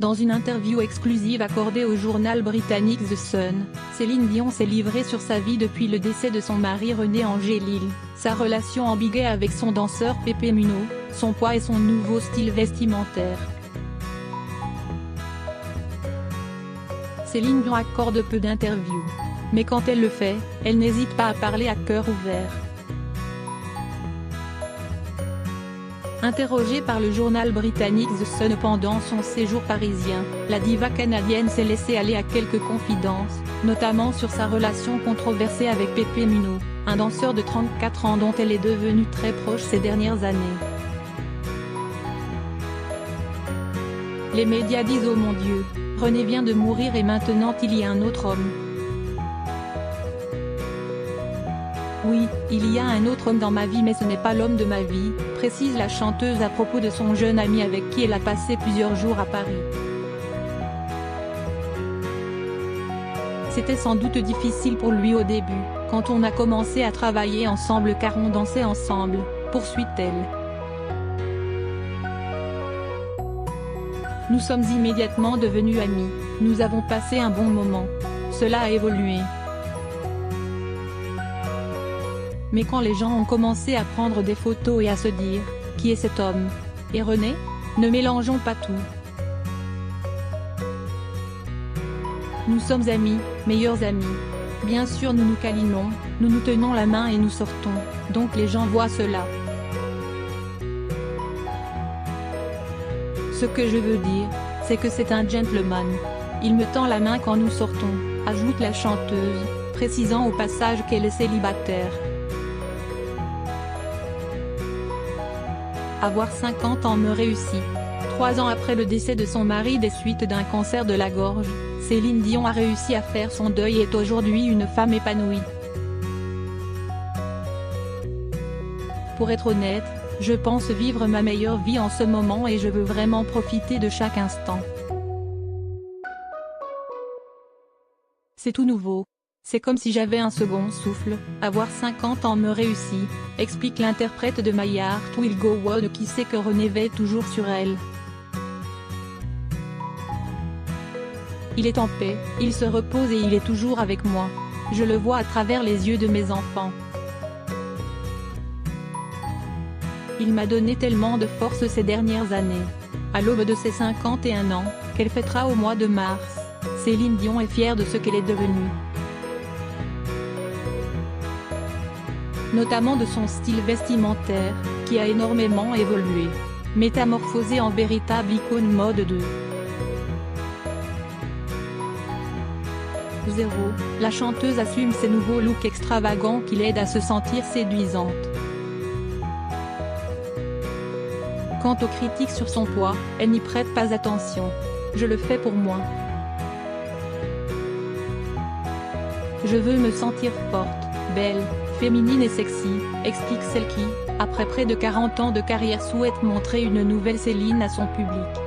Dans une interview exclusive accordée au journal britannique The Sun, Céline Dion s'est livrée sur sa vie depuis le décès de son mari René Angélil, sa relation ambiguë avec son danseur Pepe Munu, son poids et son nouveau style vestimentaire. Céline Dion accorde peu d'interviews. Mais quand elle le fait, elle n'hésite pas à parler à cœur ouvert. Interrogée par le journal britannique The Sun pendant son séjour parisien, la diva canadienne s'est laissée aller à quelques confidences, notamment sur sa relation controversée avec Pepe Munu, un danseur de 34 ans dont elle est devenue très proche ces dernières années. Les médias disent « Oh mon Dieu, René vient de mourir et maintenant il y a un autre homme ». Oui, il y a un autre homme dans ma vie mais ce n'est pas l'homme de ma vie, précise la chanteuse à propos de son jeune ami avec qui elle a passé plusieurs jours à Paris. C'était sans doute difficile pour lui au début, quand on a commencé à travailler ensemble car on dansait ensemble, poursuit-elle. Nous sommes immédiatement devenus amis, nous avons passé un bon moment. Cela a évolué. Mais quand les gens ont commencé à prendre des photos et à se dire « Qui est cet homme? Et René? Ne mélangeons pas tout. Nous sommes amis, meilleurs amis. Bien sûr nous nous câlinons, nous nous tenons la main et nous sortons, donc les gens voient cela. Ce que je veux dire, c'est que c'est un gentleman. Il me tend la main quand nous sortons », ajoute la chanteuse, précisant au passage qu'elle est célibataire. Avoir 50 ans me réussit. 3 ans après le décès de son mari des suites d'un cancer de la gorge, Céline Dion a réussi à faire son deuil et est aujourd'hui une femme épanouie. Pour être honnête, je pense vivre ma meilleure vie en ce moment et je veux vraiment profiter de chaque instant. C'est tout nouveau. C'est comme si j'avais un second souffle, avoir 50 ans me réussit, explique l'interprète de My Heart Will Go On qui sait que René veille toujours sur elle. Il est en paix, il se repose et il est toujours avec moi. Je le vois à travers les yeux de mes enfants. Il m'a donné tellement de force ces dernières années. À l'aube de ses 51 ans, qu'elle fêtera au mois de mars, Céline Dion est fière de ce qu'elle est devenue. Notamment de son style vestimentaire, qui a énormément évolué, métamorphosé en véritable icône mode de 0, la chanteuse assume ses nouveaux looks extravagants qui l'aident à se sentir séduisante. Quant aux critiques sur son poids, elle n'y prête pas attention. Je le fais pour moi. Je veux me sentir forte, belle, féminine et sexy, explique celle qui, après près de 40 ans de carrière souhaite montrer une nouvelle Céline à son public.